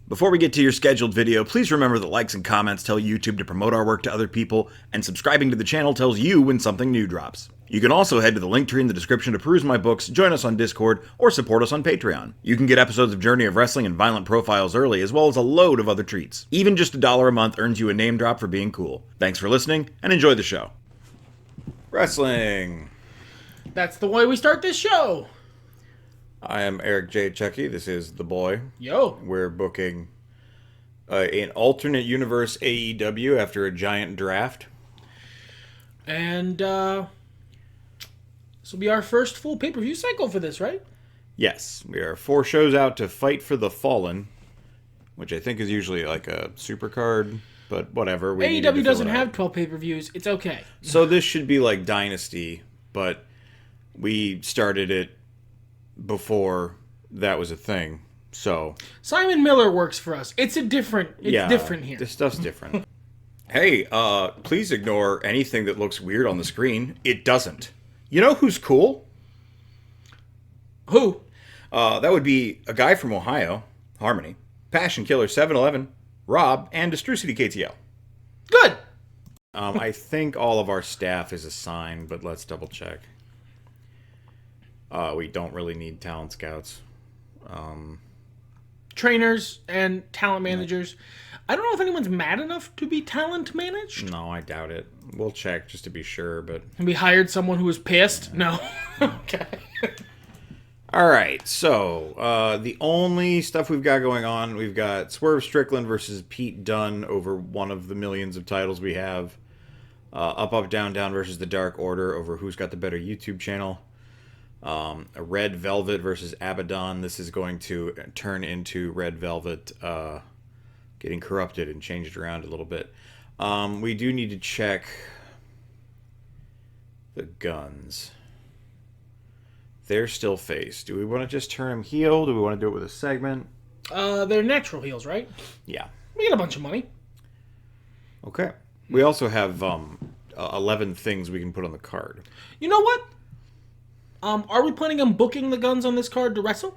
Before we get to your scheduled video, please remember that likes and comments tell YouTube to promote our work to other people, and subscribing to the channel tells you when something new drops. You can also head to the link tree in the description to peruse my books, join us on Discord, or support us on Patreon. You can get episodes of Journey of Wrestling and Violent Profiles early, as well as a load of other treats. Even just $1 a month earns you a name drop for being cool. Thanks for listening, and enjoy the show. Wrestling. That's the way we start this show. I am Eric J. Chuckie. This is The Boy. Yo. We're booking an alternate universe AEW after a giant draft. And this will be our first full pay-per-view cycle for this, right? Yes. We are 4 shows out to Fight for the Fallen, which I think is usually like a super card, but whatever. AEW doesn't have 12 pay-per-views. It's okay. So this should be like Dynasty, but we started it before that was a thing. So Simon Miller works for us. It's different here. This stuff's different. Hey, please ignore anything that looks weird on the screen. It doesn't. You know who's cool? Who? That would be a guy from Ohio, Harmony, Passion Killer 711, Rob, and Destrucity KTL. Good. I think all of our staff is assigned, but let's double check. We don't really need talent scouts. Trainers and talent managers. I don't know if anyone's mad enough to be talent managed. No, I doubt it. We'll check just to be sure, but... We hired someone who was pissed? No. Okay. Alright, so, the only stuff we've got going on, we've got Swerve Strickland versus Pete Dunne over one of the millions of titles we have. Up, Up, Down, Down versus The Dark Order over who's got the better YouTube channel. A Red Velvet versus Abaddon. This is going to turn into Red Velvet getting corrupted and changed around a little bit. We do need to check the Guns. They're still face. Do we want to just turn them heel? Do we want to do it with a segment? They're natural heels, right? Yeah. We get a bunch of money. Okay. We also have 11 things we can put on the card. You know what? Are we planning on booking the Guns on this card to wrestle?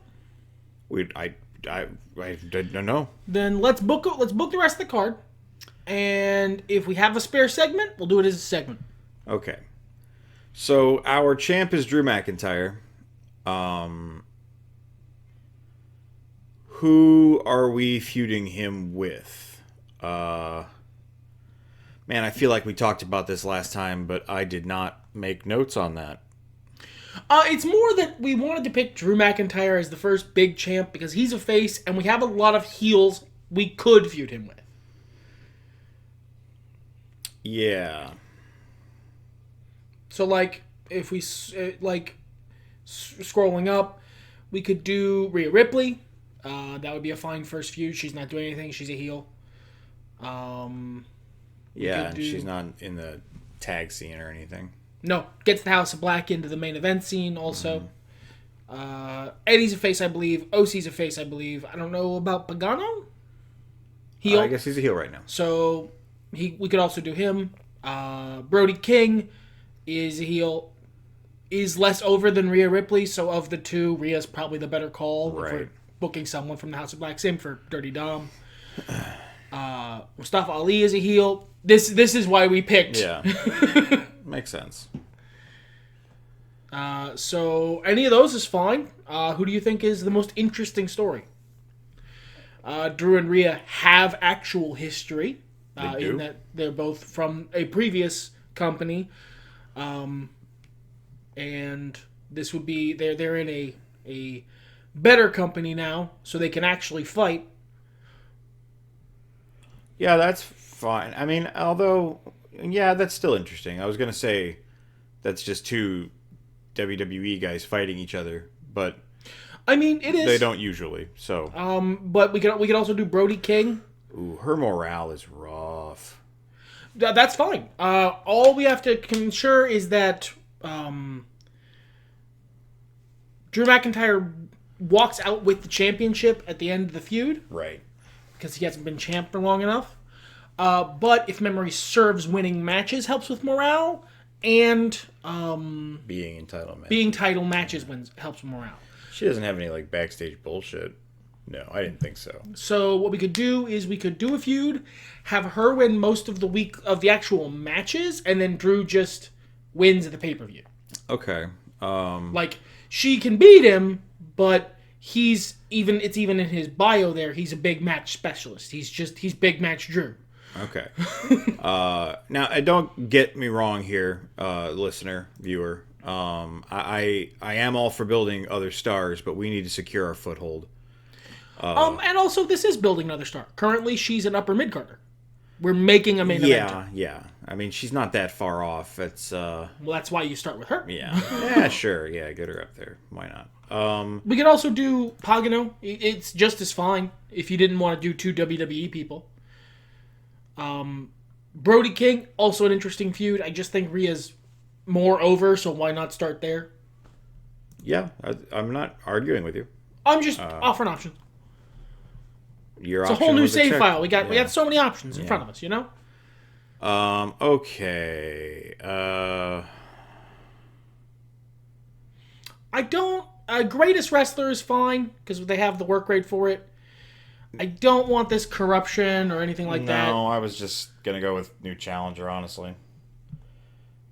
I don't know. Then let's book the rest of the card, and if we have a spare segment, we'll do it as a segment. Okay. So our champ is Drew McIntyre. Who are we feuding him with? Man, I feel like we talked about this last time, but I did not make notes on that. It's more that we wanted to pick Drew McIntyre as the first big champ because he's a face, and we have a lot of heels we could feud him with. Yeah. So, like, if we, scrolling up, we could do Rhea Ripley. That would be a fine first feud. She's not doing anything. She's a heel. Yeah, and she's not in the tag scene or anything. No, gets the House of Black into the main event scene also. Eddie's a face, I believe. OC's a face, I believe. I don't know about Pagano? Heel. I guess he's a heel right now. So we could also do him. Brody King is a heel. Is less over than Rhea Ripley, so of the two, Rhea's probably the better call. Right. If we're booking someone from the House of Black. Same for Dirty Dom. Mustafa Ali is a heel. This is why we picked. Yeah. Makes sense. So any of those is fine. Who do you think is the most interesting story? Drew and Rhea have actual history. In that they're both from a previous company. And this would be they're in a better company now, so they can actually fight. Yeah, that's fine. I mean, although, yeah, that's still interesting. I was going to say that's just two WWE guys fighting each other, but I mean, it is. They don't usually, so. But we could also do Brody King. Ooh, her morale is rough. That's fine. All we have to ensure is that Drew McIntyre walks out with the championship at the end of the feud. Right. Because he hasn't been champ for long enough. But if memory serves, winning matches helps with morale, and being in title matches. Being title matches helps with morale. She doesn't have any like backstage bullshit. No, I didn't think so. So what we could do is we could do a feud, have her win most of the actual matches, and then Drew just wins at the pay-per-view. Okay. Like, she can beat him, but it's even in his bio there, he's a big match specialist. He's big match Drew. Okay. Now, don't get me wrong here, listener, viewer. I am all for building other stars, but we need to secure our foothold. And also, this is building another star. Currently, she's an upper mid-carder. We're making a main event. Yeah. I mean, she's not that far off. It's Well, that's why you start with her. Yeah, sure. Yeah, get her up there. Why not? We could also do Pagano. It's just as fine if you didn't want to do two WWE people. Brody King, also an interesting feud. I just think Rhea's more over, so why not start there? Yeah, I'm not arguing with you. I'm just offering options. It's a whole new save file. We got so many options in front of us, you know? Okay. I don't... Greatest Wrestler is fine, because they have the work rate for it. I don't want this corruption or anything like that. No, I was just going to go with new challenger, honestly.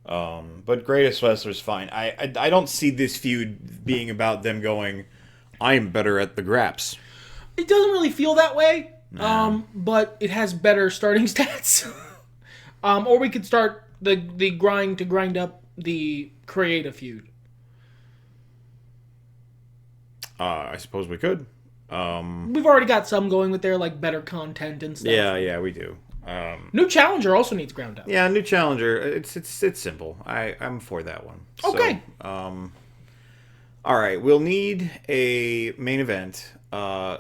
But Greatest Wrestler is fine. I don't see this feud being about them going, I am better at the graps. It doesn't really feel that way, but it has better starting stats. Or we could start the grind up the creative feud. I suppose we could. We've already got some going with there, like better content and stuff. Yeah, we do. New challenger also needs ground up. Yeah, new challenger. It's simple. I'm for that one. Okay. So, all right, we'll need a main event.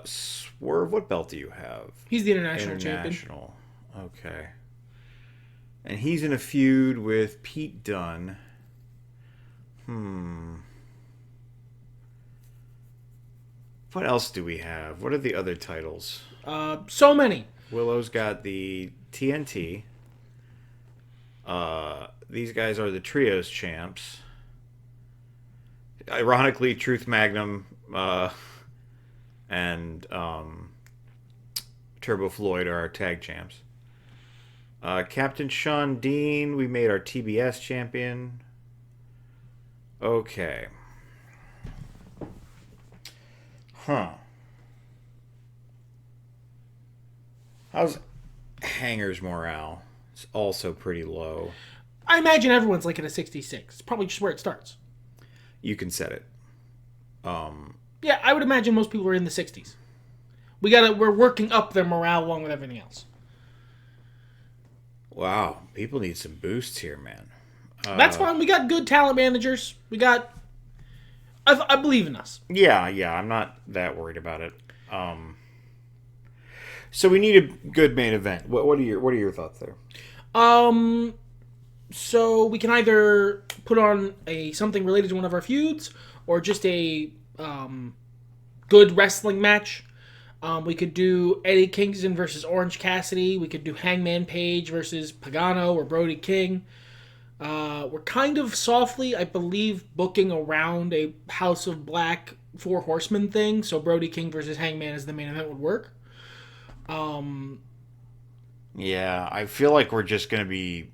Swerve, what belt do you have? He's the international champion. Okay. And he's in a feud with Pete Dunne. What else do we have? What are the other titles? So many. Willow's got the TNT. These guys are the Trios champs. Ironically, Truth Magnum and Turbo Floyd are our tag champs. Captain Shawn Dean, we made our TBS champion. Okay. How's Hanger's morale? It's also pretty low. I imagine everyone's like at a 66. It's probably just where it starts. You can set it. Yeah, I would imagine most people are in the 60s. We're working up their morale along with everything else. Wow, people need some boosts here, man. That's fine. We got good talent managers. I believe in us. Yeah, I'm not that worried about it. So we need a good main event. What are your thoughts there? So we can either put on something related to one of our feuds, or just a good wrestling match. We could do Eddie Kingston versus Orange Cassidy. We could do Hangman Page versus Pagano or Brody King. We're kind of softly, I believe, booking around a House of Black Four Horsemen thing, so Brody King versus Hangman as the main event would work. Yeah, I feel like we're just gonna be.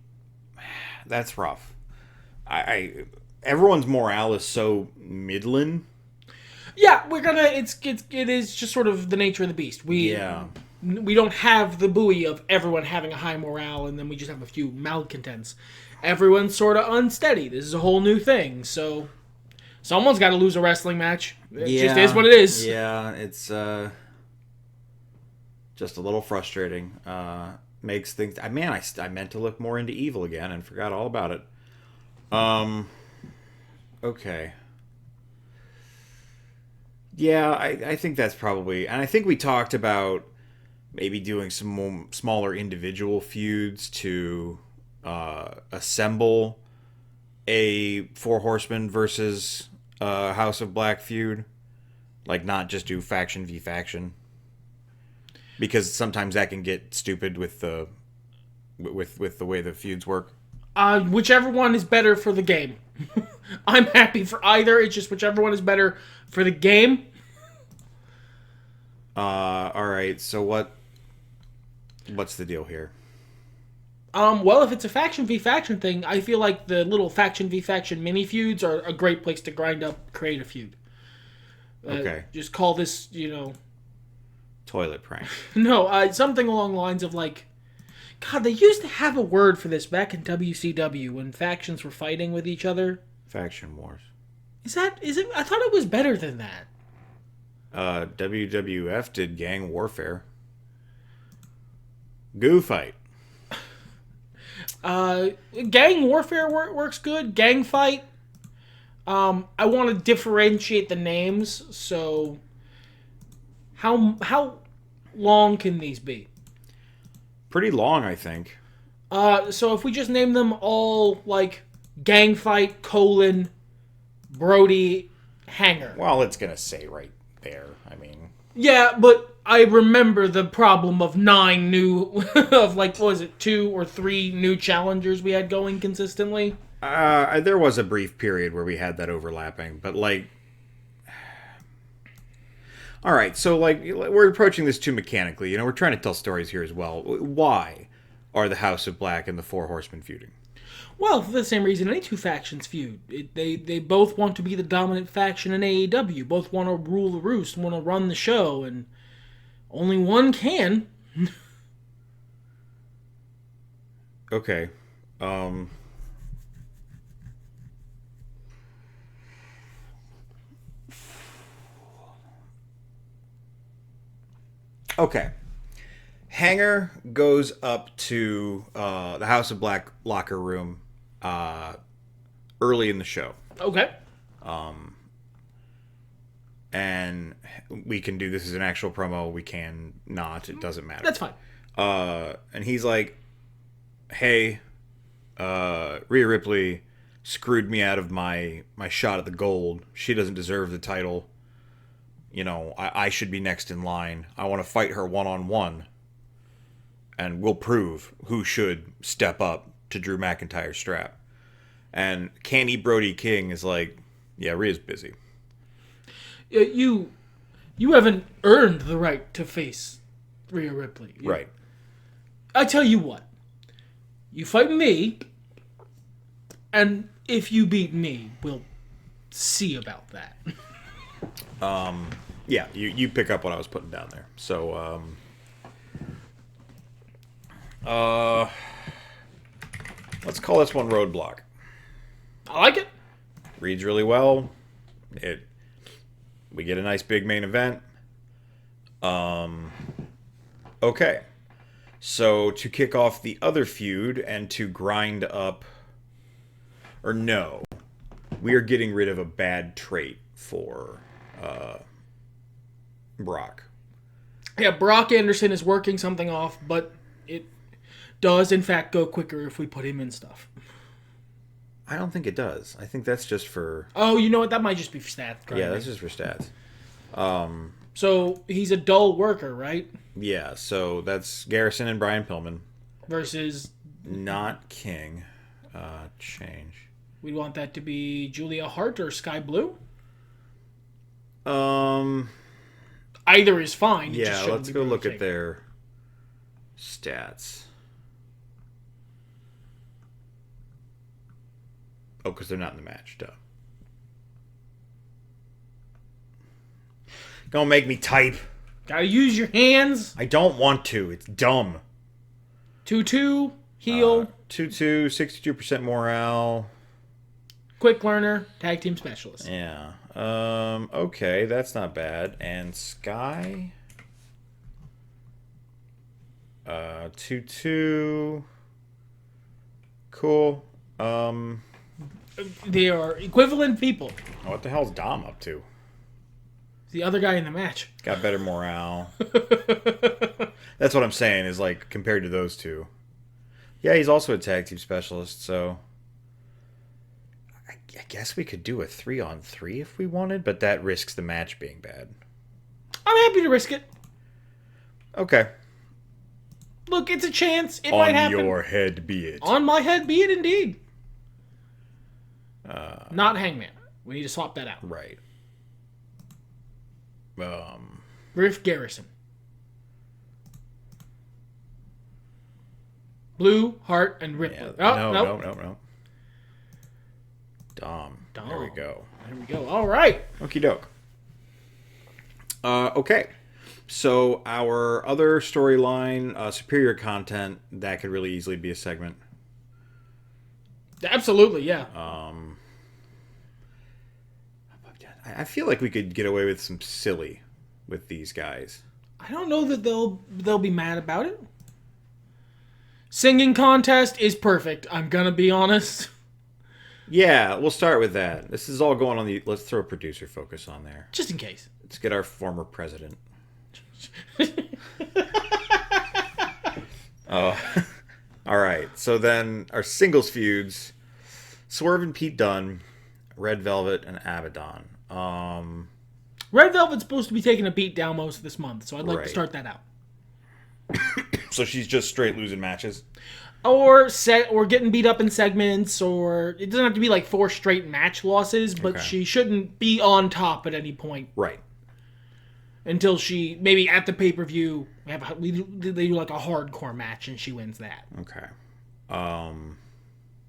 That's rough. Everyone's morale is so middling. Yeah, it is just sort of the nature of the beast. We don't have the buoy of everyone having a high morale, and then we just have a few malcontents. Everyone's sort of unsteady. This is a whole new thing, so someone's got to lose a wrestling match. It just is what it is. Yeah, it's just a little frustrating. Makes things. I meant to look more into Evil again and forgot all about it. Okay. Yeah, I think that's probably... And I think we talked about maybe doing some more smaller individual feuds to assemble a Four Horsemen versus House of Black feud. Like, not just do faction v faction. Because sometimes that can get stupid with the way the feuds work. Whichever one is better for the game. I'm happy for either. It's just whichever one is better for the game. All right. So what's the deal here? Well, if it's a faction v faction thing, I feel like the little faction v faction mini feuds are a great place to grind up, create a feud. Okay. Just call this, Toilet prank. no, something along the lines of like, God, they used to have a word for this back in WCW when factions were fighting with each other. Faction wars. Is it? I thought it was better than that. WWF did gang warfare. Goo fight. Gang warfare works good. Gang fight. I want to differentiate the names. So, how long can these be? Pretty long, I think. So if we just name them all like gang fight : Brody Hanger. Well, it's gonna say right there. I mean, Yeah, but I remember the problem of 9 new, of like, what was it, 2 or 3 new challengers we had going consistently? there was a brief period where we had that overlapping, but like, all right, so like we're approaching this too mechanically. You know, we're trying to tell stories here as well. Why are the House of Black and the Four Horsemen feuding? Well, for the same reason any two factions feud. They both want to be the dominant faction in AEW. Both want to rule the roost, want to run the show, and only one can. Okay. Okay. Hanger goes up to the House of Black locker room early in the show. Okay. And we can do this as an actual promo. We can not. It doesn't matter. That's fine. And he's like, hey, Rhea Ripley screwed me out of my shot at the gold. She doesn't deserve the title. You know, I should be next in line. I want to fight her one-on-one. And we'll prove who should step up to Drew McIntyre's strap. And Candy Brody King is like, yeah, Rhea's busy. You haven't earned the right to face Rhea Ripley. Right. I tell you what. You fight me, and if you beat me, we'll see about that. Yeah, you pick up what I was putting down there. So, let's call this one Roadblock. I like it. Reads really well. We get a nice big main event. Okay. So to kick off the other feud and to grind up, or no, we are getting rid of a bad trait for Brock. Yeah, Brock Anderson is working something off, but it does in fact go quicker if we put him in stuff. I don't think it does. I think that's just for... Oh, you know what? That might just be for stats. Yeah, that's just for stats. So he's a dull worker, right? Yeah, so that's Garrison and Brian Pillman. Versus... Not King. Change. We want that to be Julia Hart or Sky Blue? Either is fine. Yeah, let's go look at their stats. Oh, because they're not in the match. Duh. Don't make me type. Gotta use your hands. I don't want to. It's dumb. 2-2, heel. 2-2, 62% morale. Quick learner, tag team specialist. Yeah. Okay, that's not bad. And Sky. 2-2. Cool. They are equivalent people. What the hell's Dom up to? The other guy in the match. Got better morale. That's what I'm saying, is like compared to those two. Yeah, he's also a tag team specialist, so I guess we could do a 3-on-3 if we wanted, but that risks the match being bad. I'm happy to risk it. Okay. Look, it's a chance. It might happen. On your head be it. On my head be it indeed. Not Hangman. We need to swap that out. Right. Griff Garrison. Blue, Hart, and Ripley. Yeah. No. Dom. There we go. There we go. All right. Okie doke. Okay. So our other storyline, superior content, that could really easily be a segment. Absolutely, yeah. I feel like we could get away with some silly with these guys. I don't know that they'll be mad about it. Singing contest is perfect. I'm gonna be honest. Yeah, we'll start with that. This is all going on the... Let's throw producer focus on there. Just in case. Let's get our former president. All right. So then our singles feuds: Swerve and Pete Dunne, Red Velvet and Abaddon. Red Velvet's supposed to be taking a beat down most of this month, so I'd like to start that out. So she's just straight losing matches? Or getting beat up in segments, or it doesn't have to be like 4 straight match losses, but she shouldn't be on top at any point. Right. Until she, maybe at the pay-per-view, they do like a hardcore match and she wins that. Okay. And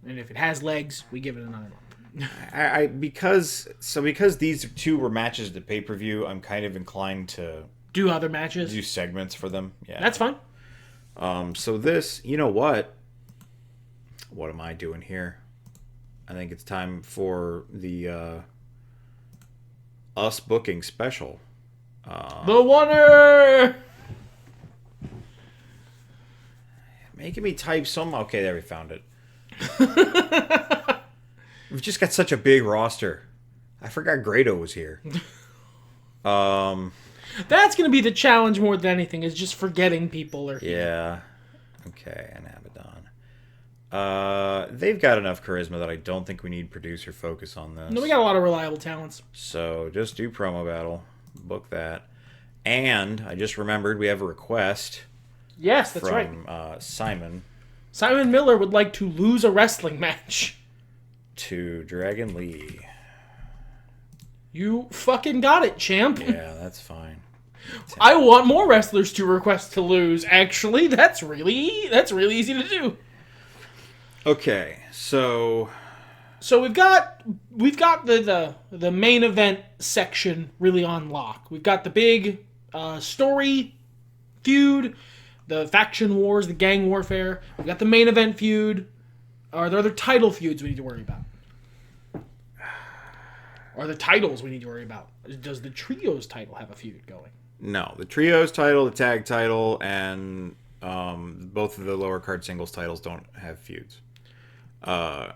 if it has legs, we give it another month. Because these 2 were matches at the pay-per-view, I'm kind of inclined to do other matches, do segments for them. Yeah, that's fine. So this, you know what am I doing here? I think it's time for the us booking special. The Oneer! Making me type some... Okay, there, we found it. We've just got such a big roster. I forgot Grado was here. That's going to be the challenge more than anything, is just forgetting people are here. Yeah. Okay, and Abaddon. They've got enough charisma that I don't think we need producer focus on this. No, we got a lot of reliable talents. So just do promo battle. Book that. And I just remembered we have a request. Yes, that's right. From Simon. Simon Miller would like to lose a wrestling match. To Dragon Lee. You fucking got it, champ. Yeah, that's fine. I want more wrestlers to request to lose. Actually, that's really easy to do. Okay, so we've got the main event section really on lock. We've got the big story feud, the faction wars, the gang warfare. We've got the main event feud. Are there other title feuds we need to worry about? Are there titles we need to worry about? Does the Trios title have a feud going? No, the Trios title, the tag title, and both of the lower card singles titles don't have feuds. I'm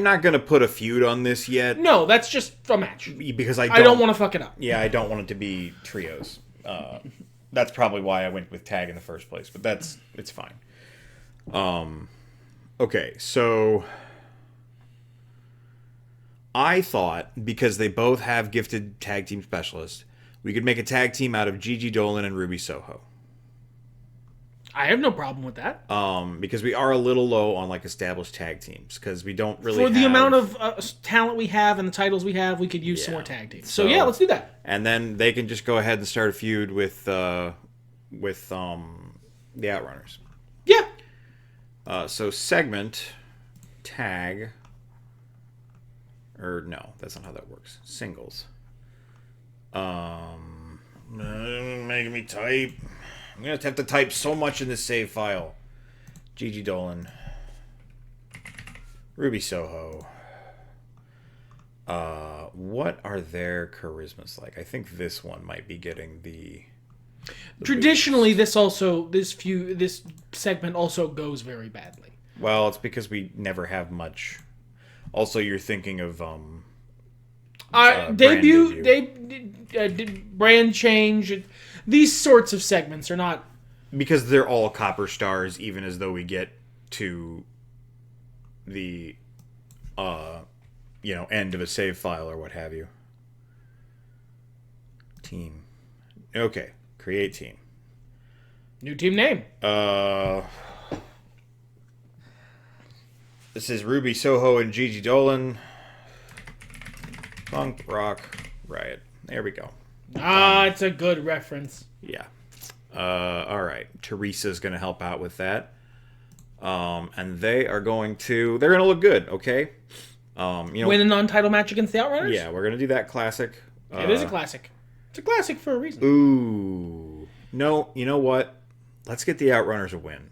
not going to put a feud on this yet. No, that's just a match. Because I don't want to fuck it up. Yeah, I don't want it to be Trios. That's probably why I went with tag in the first place, but it's fine. Okay, so I thought, because they both have gifted tag team specialists, we could make a tag team out of Gigi Dolan and Ruby Soho. I have no problem with that. Because we are a little low on like established tag teams, because we don't really For the amount of talent we have and the titles we have, we could use some more tag teams. So yeah, let's do that. And then they can just go ahead and start a feud with the Outrunners. Yeah. So segment, tag, or no, that's not how that works. Singles. Making me type. I'm going to have to type so much in this save file. Gigi Dolan. Ruby Soho. What are their charismas like? I think this one might be getting the Traditionally, this segment also goes very badly. Well, it's because we never have much. Also, you're thinking of brand change. These sorts of segments are not, because they're all copper stars, even as though we get to the end of a save file or what have you. Team. Okay. Create team. New team name. This is Ruby Soho and Gigi Dolan. Punk Rock Riot. There we go. It's a good reference. Yeah. All right. Teresa's going to help out with that. And they're going to look good, okay? Win a non-title match against the Outrunners? Yeah, we're going to do that classic. It is a classic. It's a classic for a reason. Ooh. No, you know what? Let's get the Outrunners a win.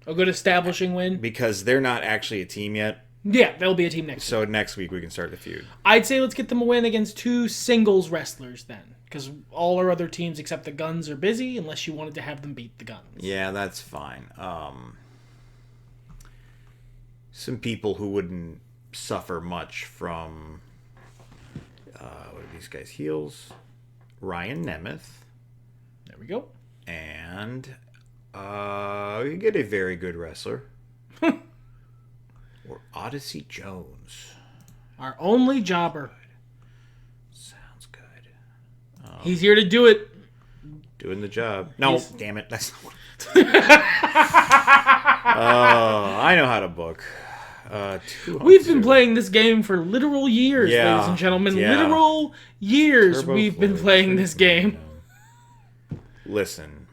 A good establishing win? Because they're not actually a team yet. Yeah, they'll be a team next week. So next week we can start the feud. I'd say let's get them a win against 2 singles wrestlers then. Because all our other teams except the Guns are busy unless you wanted to have them beat the Guns. Yeah, that's fine. Some people who wouldn't suffer much from... what are these guys? Heels. Ryan Nemeth. There we go. And we get a very good wrestler. Or Odyssey Jones. Our only jobber. Sounds good. He's here to do it. Doing the job. No, damn it. That's not what... I know how to book. We've been playing this game for literal years, ladies and gentlemen. Yeah. Literal years we've been playing this game. Listen.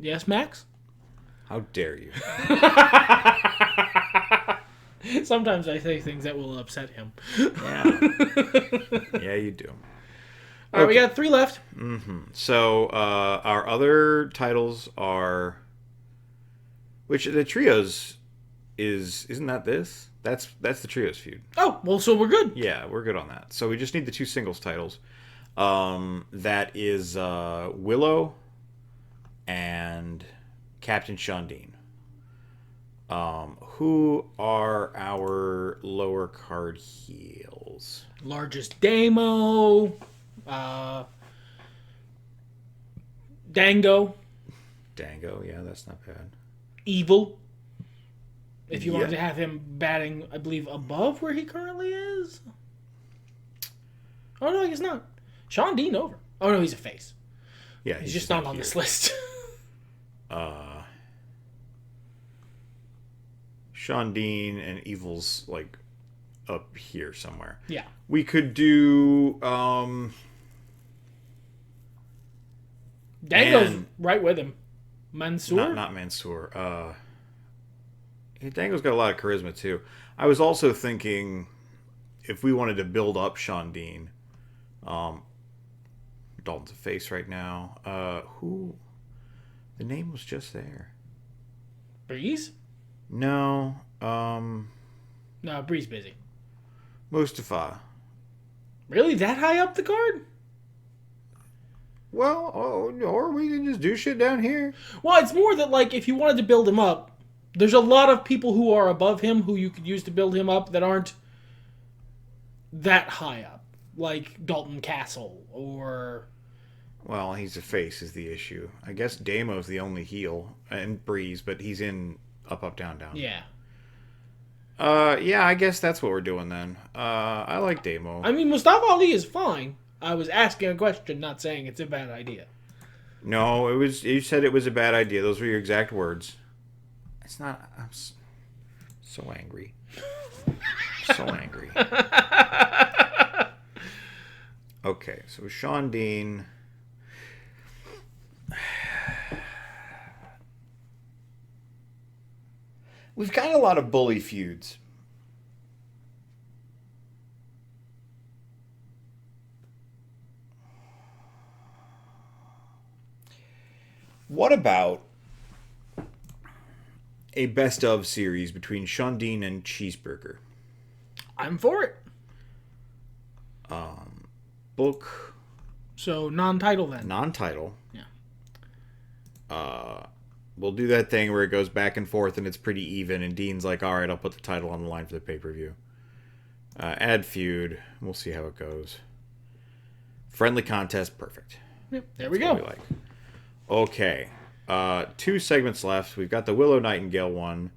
Yes, Max? How dare you? Sometimes I say things that will upset him. Yeah. Yeah, you do. All right, we got 3 left. Mm-hmm. So our other titles are... Which the trios isn't that this? That's the trios feud. Oh, well, so we're good. Yeah, we're good on that. So we just need the 2 singles titles. That is Willow and Captain Shawn Dean. Who are our lower card heels? Largest Damo. Dango. Dango, yeah, that's not bad. Evil. If you wanted to have him batting, I believe, above where he currently is. Oh, no, he's not. Shawn Dean over. Oh, no, he's a face. Yeah, he's just not on this list. Shawn Dean and Evil's, like, up here somewhere. Yeah. We could do... Dango's right with him. Mansoor? Not Mansoor. Dango's got a lot of charisma, too. I was also thinking if we wanted to build up Shawn Dean... Dalton's a face right now. Who? The name was just there. Breeze? No. No, Breeze busy. Mustafa. Really? That high up the card? Well, or we can just do shit down here. Well, it's more that, like, if you wanted to build him up, there's a lot of people who are above him who you could use to build him up that aren't that high up. Like Dalton Castle or... Well, he's a face is the issue. I guess Damo's the only heel, and Breeze, but he's in up, down, down. Yeah. Yeah, I guess that's what we're doing then. I like Damo. I mean, Mustafa Ali is fine. I was asking a question, not saying it's a bad idea. No, it was. You said it was a bad idea. Those were your exact words. It's not. I'm so angry. So angry. Okay, so Shawn Dean. We've got a lot of bully feuds. What about a best of series between Shawn Dean and Cheeseburger? I'm for it. Book. So non-title then. Non-title. Yeah. We'll do that thing where it goes back and forth and it's pretty even, and Dean's like, all right, I'll put the title on the line for the pay-per-view. Add feud. We'll see how it goes. Friendly contest, perfect. Yep, there we go. We like. Okay. 2 segments left. We've got the Willow Nightingale one.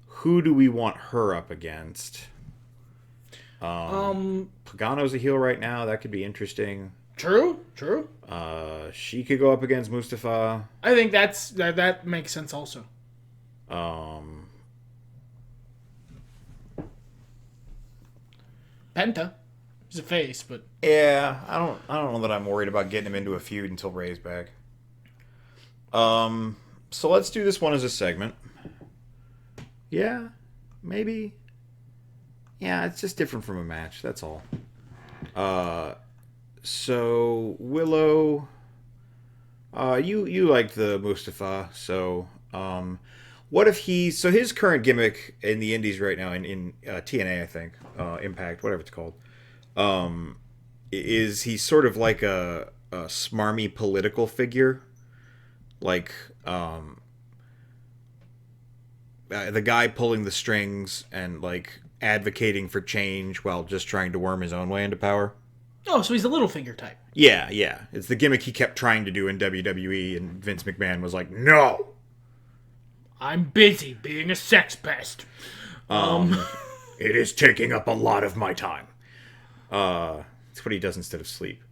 Who do we want her up against? Pagano's a heel right now. That could be interesting. True. She could go up against Mustafa. I think that makes sense also. Penta. He's a face, but Yeah, I don't know that I'm worried about getting him into a feud until Ray's back. So let's do this one as a segment. Yeah, maybe. Yeah, it's just different from a match. That's all. So Willow, you liked the Mustafa. So what if his current gimmick in the Indies right now in TNA, I think, Impact, whatever it's called, is he's sort of like a smarmy political figure, like the guy pulling the strings and like advocating for change while just trying to worm his own way into power. oh, so he's a Littlefinger type. Yeah. It's the gimmick he kept trying to do in WWE, and Vince McMahon was like, "No, I'm busy being a sex pest." it is taking up a lot of my time." It's what he does instead of sleep.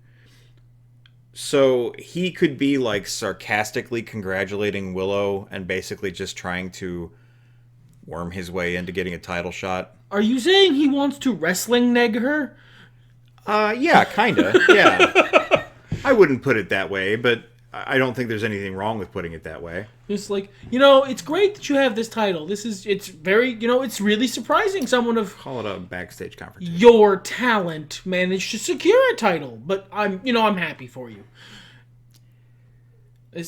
So he could be like sarcastically congratulating Willow and basically just trying to worm his way into getting a title shot. Are you saying he wants to wrestling neg her? Yeah, kinda. Yeah. I wouldn't put it that way, but I don't think there's anything wrong with putting it that way. It's like, it's great that you have this title. It's very, it's really surprising someone of Call it a backstage confrontation. your talent managed to secure a title. But I'm happy for you. I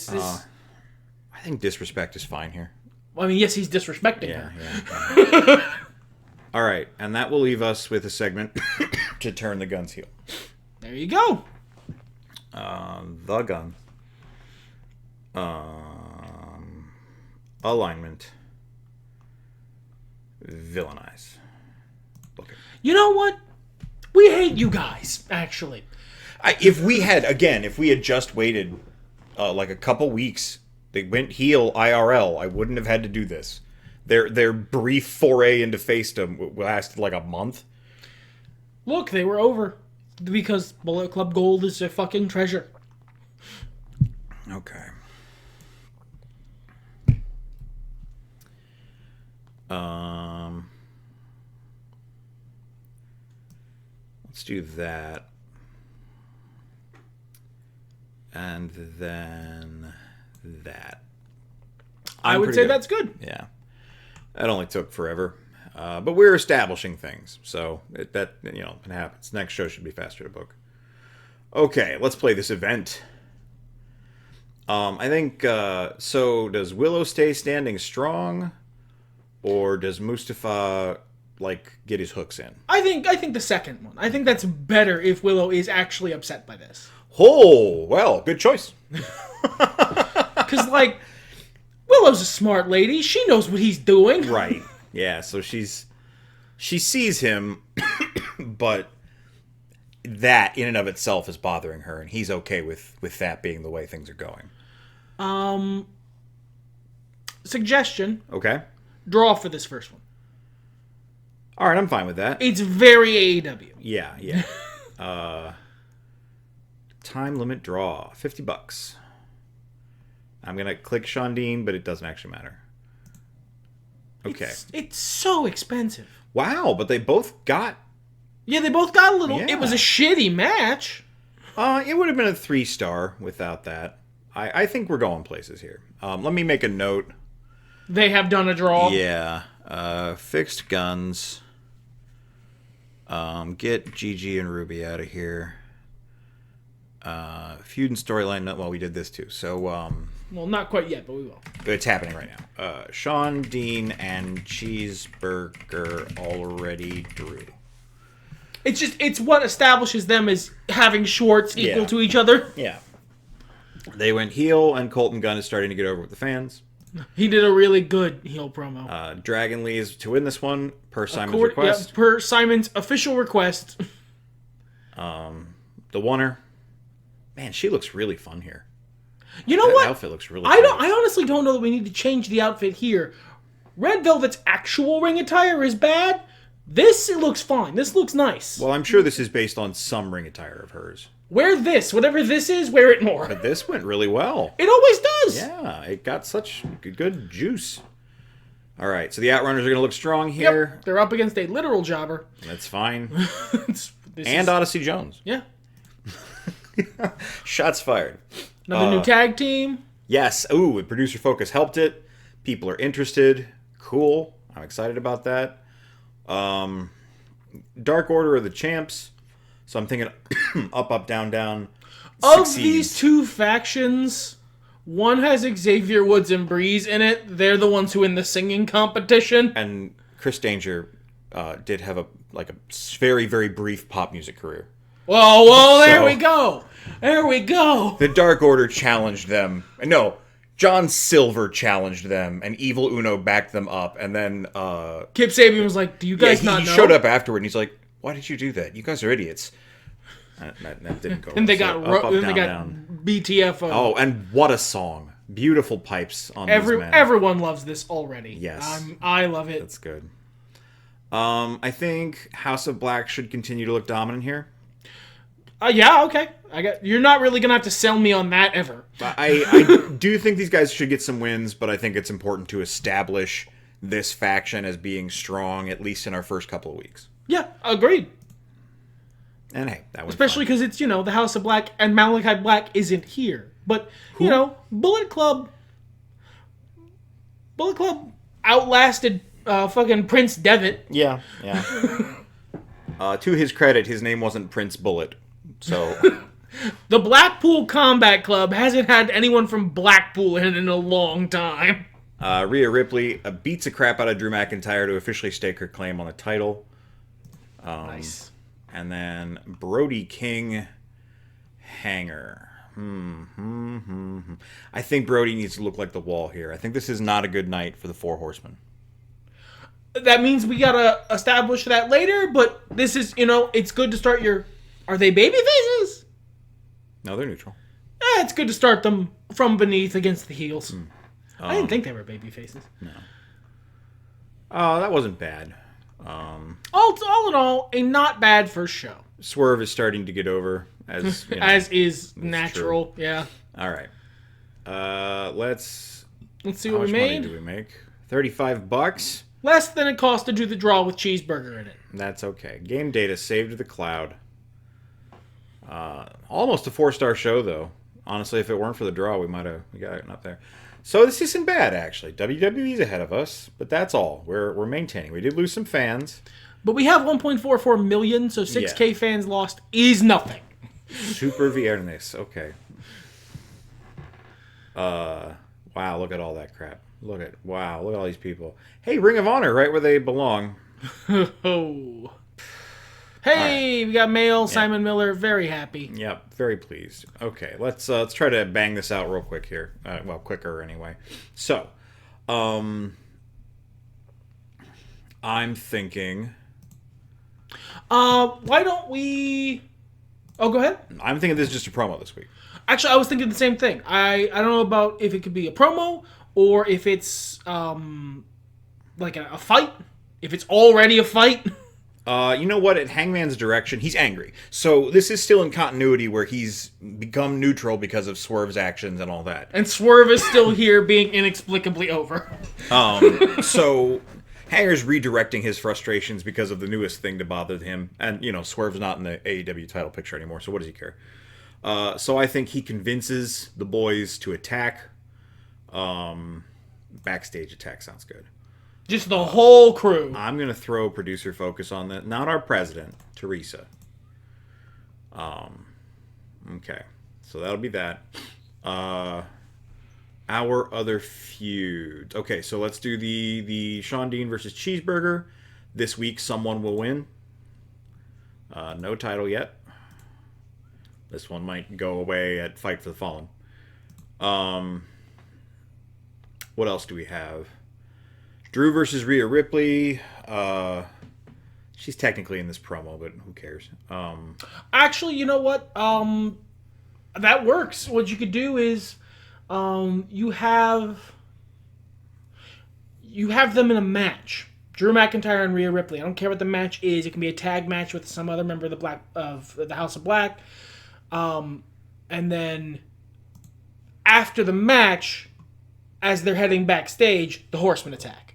think disrespect is fine here. I mean, yes, he's disrespecting her. Yeah. All right, and that will leave us with a segment to turn the guns heel. There you go. The gun. Alignment. Villainize. Okay. You know what? We hate you guys, actually. If we had just waited like a couple weeks, they went heel IRL, I wouldn't have had to do this. Their brief foray into facedom lasted like a month. Look, they were over because Bullet Club Gold is a fucking treasure. Okay. Let's do that. And then that. I would say that's good. Yeah. That only took forever. But we're establishing things. So it happens. Next show should be faster to book. Okay, let's play this event. I think, so does Willow stay standing strong? Or does Mustafa, get his hooks in? I think the second one. I think that's better if Willow is actually upset by this. Oh, well, good choice. Because, Willow's a smart lady. She knows what he's doing. Right. Yeah, so she sees him, but that in and of itself is bothering her, and he's okay with that being the way things are going. Suggestion. Okay. Draw for this first one. All right, I'm fine with that. It's very AEW. Yeah. Time limit draw, $50. I'm gonna click Shawn Dean, but it doesn't actually matter. Okay. It's so expensive. Wow, but they both got... Yeah, they both got a little... Yeah. It was a shitty match. It would have been a 3-star without that. I think we're going places here. Let me make a note. They have done a draw. Yeah. Fixed guns. Get Gigi and Ruby out of here. Feud and storyline. Well, we did this too. So, well, not quite yet, but we will. it's happening right now. Shawn Dean and Cheeseburger already drew. It's what establishes them as having Schwartz equal to each other. Yeah. They went heel, and Colton Gunn is starting to get over with the fans. He did a really good heel promo. Dragon Lee is to win this one, per Simon's request. Yeah, per Simon's official request. The Oneer. Man, she looks really fun here. You know that what? Outfit looks really I honestly don't know that we need to change the outfit here. Red Velvet's actual ring attire is bad. This, it looks fine. This looks nice. Well, I'm sure this is based on some ring attire of hers. Wear this. Whatever this is, wear it more. But this went really well. It always does. Yeah, it got such good juice. All right, so the Outrunners are going to look strong here. Yep, they're up against a literal jobber. That's fine. It's And Odyssey Jones. Yeah. Shots fired. Another new tag team. Yes. Ooh, Producer Focus helped it. People are interested. Cool. I'm excited about that. Dark Order of the Champs. So I'm thinking up, up, down, down. Of these two factions, one has Xavier Woods and Breeze in it. They're the ones who win the singing competition. And Chris Danger did have a very, very brief pop music career. Well, there we go. There we go. The Dark Order challenged them. No, John Silver challenged them, and Evil Uno backed them up. And then Kip Sabian was like, "Do you guys not know?" He showed up afterward, and he's like, "Why did you do that? You guys are idiots." That didn't go. And they well. got Down, down. BTFO. Oh, and what a song! Beautiful pipes on these men. Everyone loves this already. Yes, I love it. That's good. I think House of Black should continue to look dominant here. Yeah, okay. You're not really gonna have to sell me on that ever. I do think these guys should get some wins, but I think it's important to establish this faction as being strong, at least in our first couple of weeks. Yeah, agreed. And hey, that was especially because it's the House of Black and Malachi Black isn't here, but Bullet Club outlasted fucking Prince Devitt. Yeah. To his credit, his name wasn't Prince Bullet. So the Blackpool Combat Club hasn't had anyone from Blackpool in a long time. Rhea Ripley beats the crap out of Drew McIntyre to officially stake her claim on the title. Nice. And then Brody King Hanger. I think Brody needs to look like the Wall here. I think this is not a good night for the Four Horsemen. That means we gotta establish that later, but this is, it's good to start Are they baby faces? No, they're neutral. It's good to start them from beneath against the heels. I didn't think they were baby faces. No. That wasn't bad. All in all, a not bad first show. Swerve is starting to get over, as as is natural. True. Yeah. All right. Let's see what we made. How much money do we make? $35. Less than it cost to do the draw with Cheeseburger in it. That's okay. Game data saved to the cloud. Almost a 4-star show, though. Honestly, if it weren't for the draw, we got it up there. So this isn't bad, actually. WWE's ahead of us, but that's all. We're maintaining. We did lose some fans. But we have 1.44 million, so 6K fans lost is nothing. Super viernes. Okay. Wow, look at all that crap. Look at all these people. Hey, Ring of Honor, right where they belong. Oh. Hey, we got mail. Simon Miller, very happy. Yep, very pleased. Okay, let's try to bang this out real quick here. Quicker anyway. So, I'm thinking. Why don't we? Oh, go ahead. I'm thinking this is just a promo this week. Actually, I was thinking the same thing. I don't know about if it could be a promo or if it's like a fight. If it's already a fight. You know what? At Hangman's direction, he's angry. So this is still in continuity where he's become neutral because of Swerve's actions and all that. And Swerve is still here being inexplicably over. So Hanger's redirecting his frustrations because of the newest thing to bother him. And, Swerve's not in the AEW title picture anymore, so what does he care? So I think he convinces the boys to attack. Backstage attack sounds good. Just the whole crew. I'm going to throw producer focus on that. Not our president, Teresa. Okay. So that'll be that. Our other feuds. Okay, so let's do the Shawn Dean versus Cheeseburger. This week, someone will win. No title yet. This one might go away at Fight for the Fallen. What else do we have? Drew versus Rhea Ripley. She's technically in this promo, but who cares? Actually, you know what? That works. What you could do is you have them in a match. Drew McIntyre and Rhea Ripley. I don't care what the match is. It can be a tag match with some other member of the House of Black. And then after the match, as they're heading backstage, the Horsemen attack.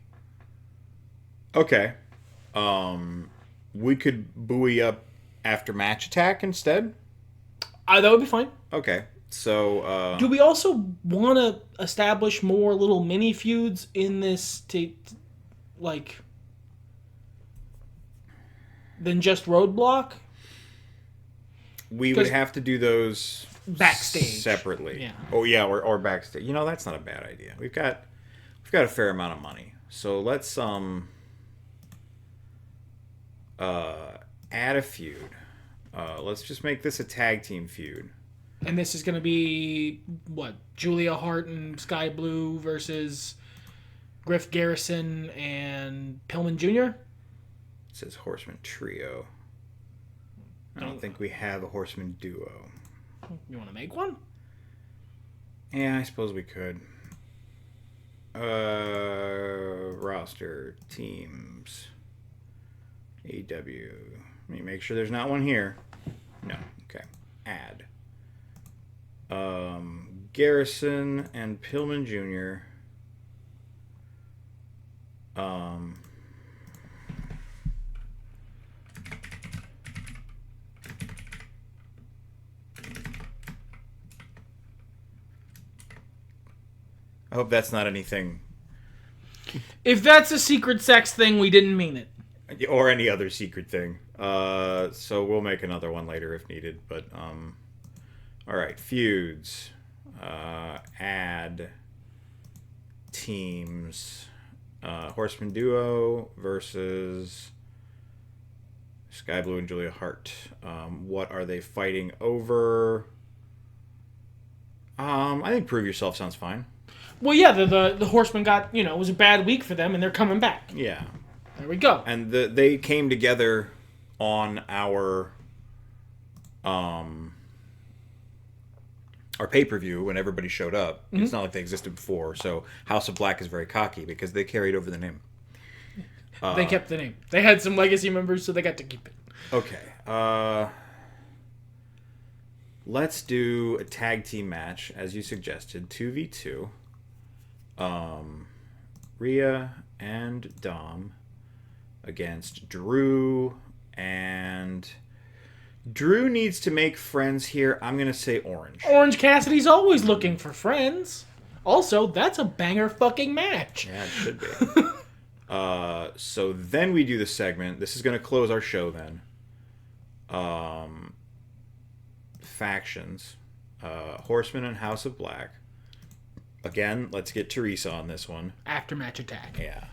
Okay. We could buoy up after match attack instead? That would be fine. Okay. So, do we also want to establish more little mini feuds in this than just Roadblock? We would have to do those backstage separately. Yeah. Oh yeah, or backstage. That's not a bad idea. We've got a fair amount of money. So let's add a feud. Let's just make this a tag team feud. And this is going to be, what, Julia Hart and Sky Blue versus Griff Garrison and Pillman Jr.? It says Horseman Trio. I don't think we have a Horseman Duo. You want to make one? Yeah, I suppose we could. Roster, teams, AEW. Let me make sure there's not one here. No, okay. Add. Garrison and Pillman Jr. I hope that's not anything. If that's a secret sex thing, we didn't mean it. Or any other secret thing. So we'll make another one later if needed. But, alright, feuds. Add teams. Horseman Duo versus Sky Blue and Julia Hart. What are they fighting over? I think Prove Yourself sounds fine. Well, yeah, the Horsemen got, it was a bad week for them, and they're coming back. Yeah. There we go. And they came together on our pay-per-view when everybody showed up. Mm-hmm. It's not like they existed before, so House of Black is very cocky because they carried over the name. They kept the name. They had some legacy members, so they got to keep it. Okay. Let's do a tag team match, as you suggested, 2v2. Rhea and Dom against Drew, and Drew needs to make friends here. I'm going to say Orange. Orange Cassidy's always looking for friends. Also, that's a banger fucking match. Yeah, it should be. So then we do the segment. This is going to close our show then. Factions. Horsemen and House of Black. Again, let's get Teresa on this one. After match attack. Yeah.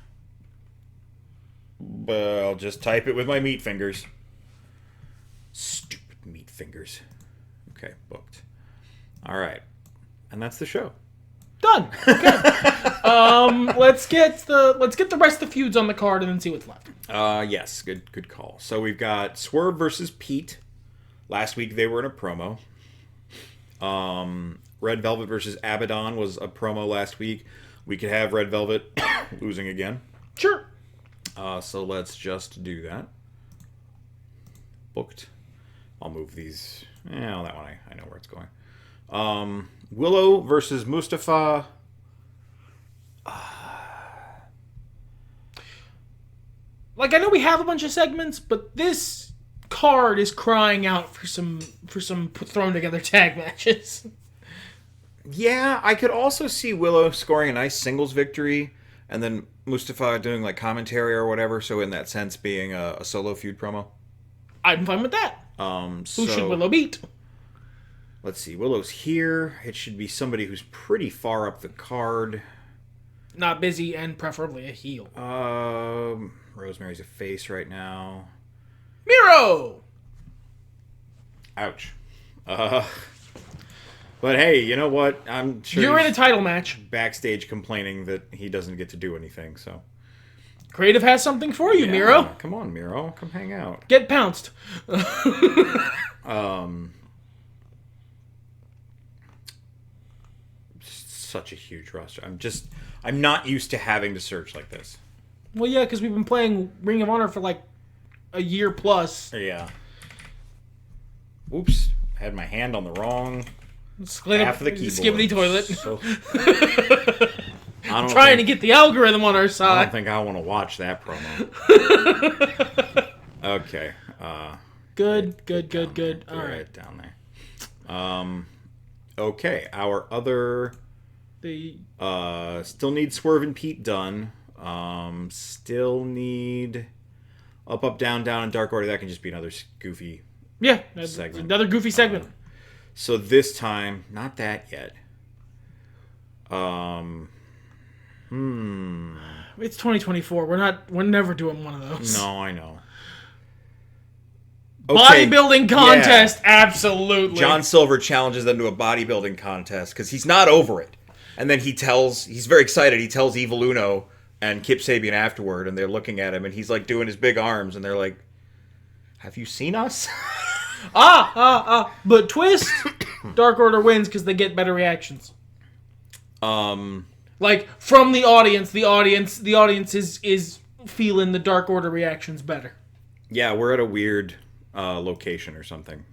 But I'll just type it with my meat fingers. Stupid meat fingers. Okay, booked. All right. And that's the show. Done. Okay. Let's get the rest of the feuds on the card and then see what's left. Yes, good call. So we've got Swerve versus Pete. Last week they were in a promo. Red Velvet versus Abaddon was a promo last week. We could have Red Velvet losing again. Sure. So let's just do that. Booked. I'll move these. Yeah, that one I know where it's going. Willow versus Mustafa. I know we have a bunch of segments, but this card is crying out for some thrown together tag matches. Yeah, I could also see Willow scoring a nice singles victory, and then Mustafa doing commentary or whatever. So in that sense, being a solo feud promo. I'm fine with that. Who should Willow beat? Let's see. Willow's here. It should be somebody who's pretty far up the card. Not busy and preferably a heel. Rosemary's a face right now. Miro! Ouch. But hey, you know what? I'm sure you're in a title match. Backstage complaining that he doesn't get to do anything, so. Creative has something for you, Miro. Come on, Miro. Come hang out. Get pounced. Such a huge roster. I'm not used to having to search like this. Well, yeah, because we've been playing Ring of Honor for a year plus. Yeah. Oops. I had my hand on the wrong half of the keyboard. Skibbity toilet. So, trying to get the algorithm on our side. I don't think I want to watch that promo. Okay. Good. All right. Down there. Okay, our other... still need Swerve and Pete done. Still need Up, Down, Down, and Dark Order. That can just be another goofy segment. Another goofy segment. So this time, not that yet. It's 2024. We're never doing one of those. No, I know. Bodybuilding contest, absolutely. John Silver challenges them to a bodybuilding contest because he's not over it. And then he's very excited. He tells Evil Uno and Kip Sabian afterward, and they're looking at him, and he's like doing his big arms, and they're like, "Have you seen us?" But twist, Dark Order wins because they get better reactions. Like from the audience is feeling the Dark Order reactions better. Yeah, we're at a weird location or something.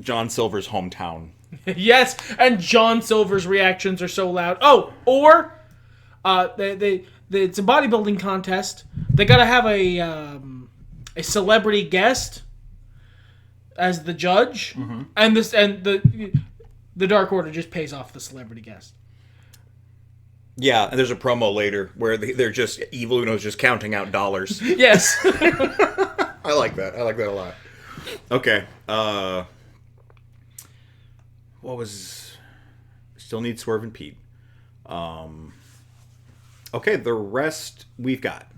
John Silver's hometown. Yes, and John Silver's reactions are so loud. Oh, or it's a bodybuilding contest. They gotta have a celebrity guest as the judge, and the Dark Order just pays off the celebrity guest. Yeah, and there's a promo later where they're just Evil Uno's just counting out dollars. Yes. I like that. I like that a lot. Okay. Still need Swerve and Pete. Okay, the rest we've got.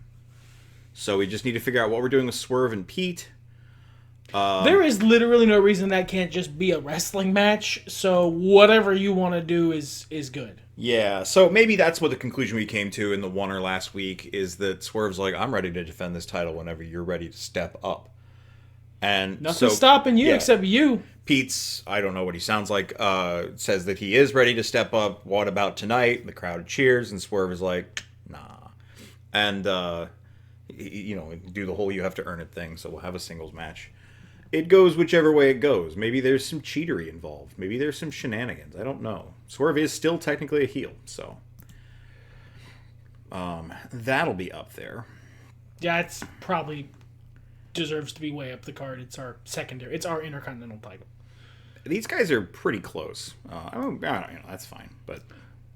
So we just need to figure out what we're doing with Swerve and Pete. There is literally no reason that can't just be a wrestling match. So whatever you want to do is good. Yeah, so maybe that's what the conclusion we came to in the Oneer last week is that Swerve's like, I'm ready to defend this title whenever you're ready to step up. And nothing's stopping you except you. Pete's, I don't know what he sounds like, says that he is ready to step up. What about tonight? The crowd cheers, and Swerve is like, nah. And, do the whole you have to earn it thing, so we'll have a singles match. It goes whichever way it goes. Maybe there's some cheatery involved. Maybe there's some shenanigans. I don't know. Swerve is still technically a heel, so that'll be up there. Yeah, it's probably deserves to be way up the card. It's our secondary. It's our Intercontinental title. These guys are pretty close. That's fine, but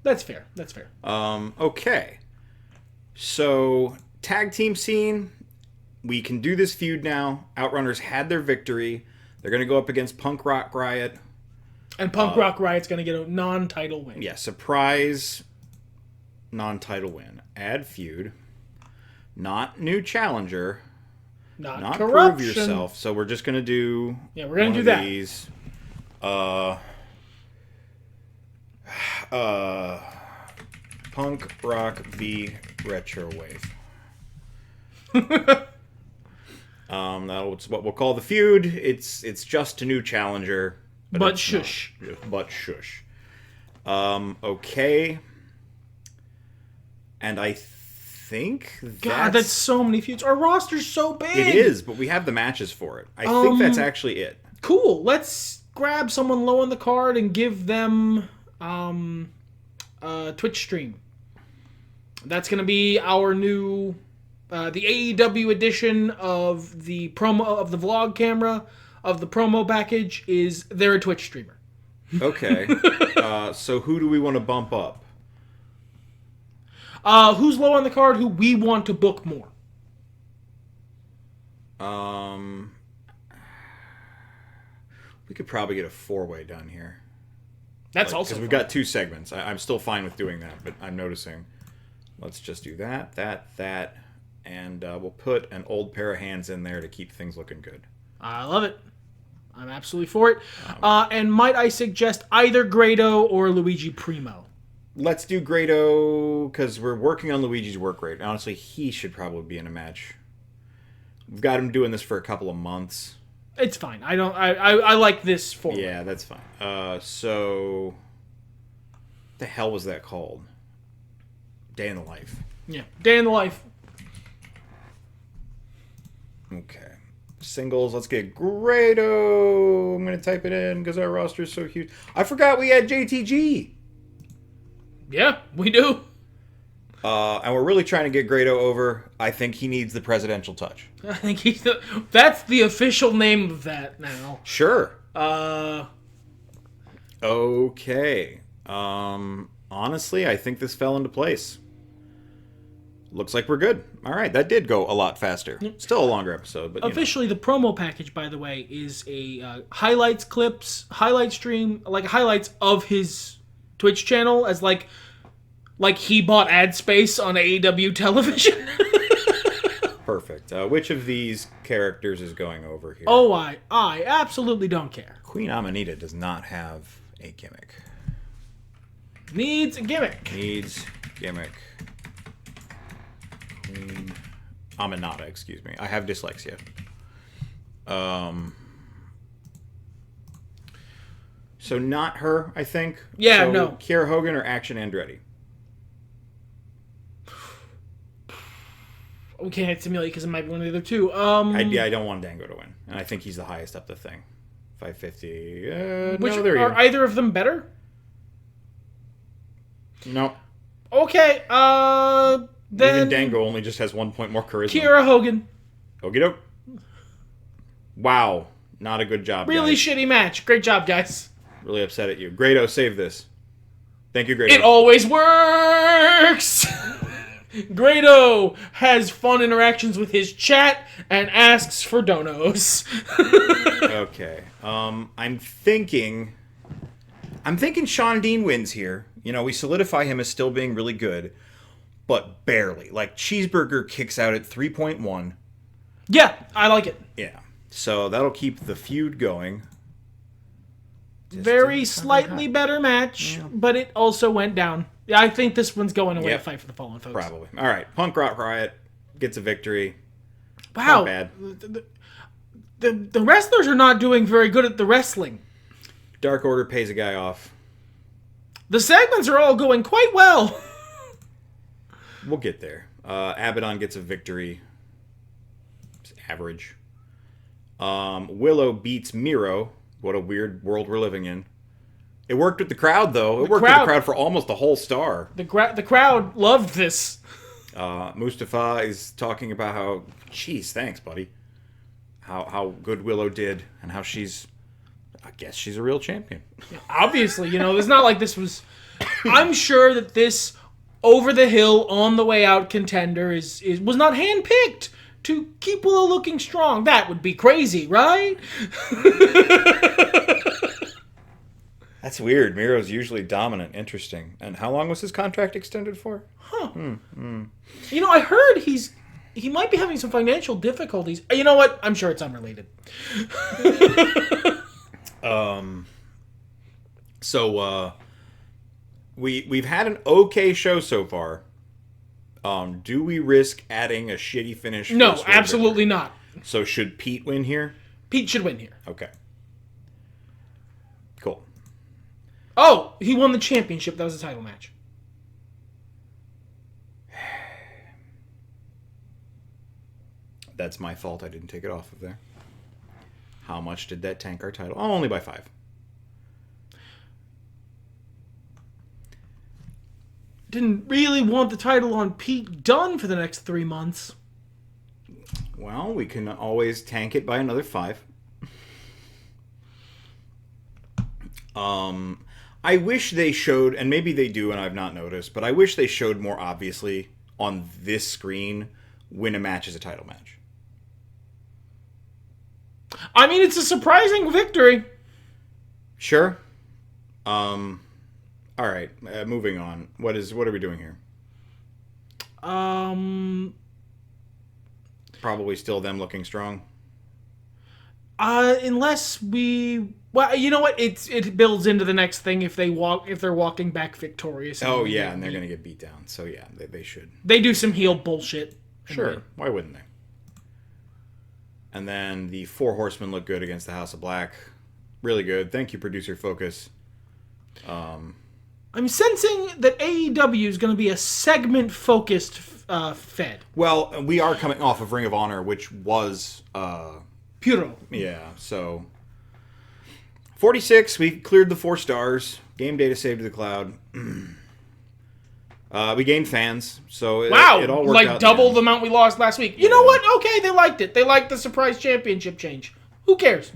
that's fair. Okay. So tag team scene. We can do this feud now. Outrunners had their victory. They're going to go up against Punk Rock Riot. And Punk Rock Riot's going to get a non-title win. Yeah, surprise non-title win. Add feud. Not new challenger. Not corruption. Prove yourself. So we're just going to do we're going to do that. These. Punk Rock v Retro Wave. That's what we'll call the feud. It's just a new challenger. But shush. Okay. And I think that's so many feuds. Our roster's so big. It is, but we have the matches for it. I think that's actually it. Cool. Let's grab someone low on the card and give them a Twitch stream. That's going to be our new the AEW edition of the promo of the vlog camera of the promo package is they're a Twitch streamer. Okay. So who do we want to bump up? Who's low on the card who we want to book more? We could probably get a 4-way done here. That's also because we've got 2 segments. I'm still fine with doing that, but I'm noticing. Let's just do that, and we'll put an old pair of hands in there to keep things looking good. I love it. I'm absolutely for it. And might I suggest either Grado or Luigi Primo? Let's do Grado, because we're working on Luigi's work rate. Honestly, he should probably be in a match. We've got him doing this for a couple of months. It's fine. I like this format. Yeah, that's fine. So, what the hell was that called? Day in the Life. Yeah, Day in the Life. Okay. Singles, let's get Grado. I'm going to type it in because our roster is so huge. I forgot we had JTG. Yeah, we do. And we're really trying to get Grado over. I think he needs the presidential touch. I think that's the official name of that now. Sure. Uh, Okay. Honestly, I think this fell into place. Looks like we're good. All right, that did go a lot faster. Still a longer episode, but officially, the promo package, by the way, is a highlight stream, like highlights of his Twitch channel, as like he bought ad space on AEW television. Perfect. Which of these characters is going over here? Oh, I absolutely don't care. Queen Amanita does not have a gimmick. Needs a gimmick. Needs gimmick. Queen Aminata, excuse me. I have dyslexia. So not her, I think. Yeah, so no. Kiera Hogan or Action Andretti? We can't simulate because it might be one of the other two. I don't want Dango to win, and I think he's the highest up the thing. 550. Which no, there you are go. either of them better? No. Okay. Then Even Dango only just has 1 point more charisma. Kiera Hogan. Okie doke. Wow. Not a good job, Really guys. shitty match. Great job, guys. Really upset at you. Grado, save this. Thank you, Grado. It always works! Grado has fun interactions with his chat and asks for donos. Okay. I'm thinking Shawn Dean wins here. You know, we solidify him as still being really good, but barely. Like, Cheeseburger kicks out at 3.1. Yeah, I like it. Yeah. So that'll keep the feud going. Very slightly better match, but it also went down. Yeah, I think this one's going away to fight for the fallen folks. Probably. All right. Punk Rock Riot gets a victory. Wow. Not bad. The wrestlers are not doing very good at the wrestling. Dark Order pays a guy off. The segments are all going quite well. We'll get there. Abaddon gets a victory. It's average. Willow beats Miro. What a weird world we're living in. It worked with the crowd, though. It worked with the crowd for almost a whole star. The crowd loved this. Mustafa is talking about how, geez, thanks, buddy. How good Willow did, and how I guess she's a real champion. Obviously, it's not like this was... I'm sure that this over-the-hill, on-the-way out contender was not handpicked to keep Willow looking strong. That would be crazy, right? That's weird. Miro's usually dominant. Interesting. And how long was his contract extended for? Huh. I heard he might be having some financial difficulties. You know what? I'm sure it's unrelated. So we've had an okay show so far. Do we risk adding a shitty finish? No, absolutely not. So should Pete win here? Pete should win here. Okay. Cool. Oh, he won the championship. That was a title match. That's my fault. I didn't take it off of there. How much did that tank our title? Oh, only by 5. Didn't really want the title on Pete Dunne for the next 3 months. Well, we can always tank it by another 5. I wish they showed, and maybe they do and I've not noticed, but I wish they showed more obviously on this screen when a match is a title match. I mean, it's a surprising victory. Sure. All right, moving on. What are we doing here? Probably still them looking strong. Unless we... Well, you know what? It builds into the next thing if they're walking back victorious. Oh, yeah, and they're going to get beat down. So, yeah, they should. They do some heel bullshit. Sure. Why wouldn't they? And then the Four Horsemen look good against the House of Black. Really good. Thank you, Producer Focus. I'm sensing that AEW is going to be a segment-focused fed. Well, we are coming off of Ring of Honor, which was... Puro. Yeah, so... 46, we cleared the 4 stars. Game data saved to the cloud. We gained fans, so it all worked like out. Double the amount we lost last week. You know what? Okay, they liked it. They liked the surprise championship change. Who cares?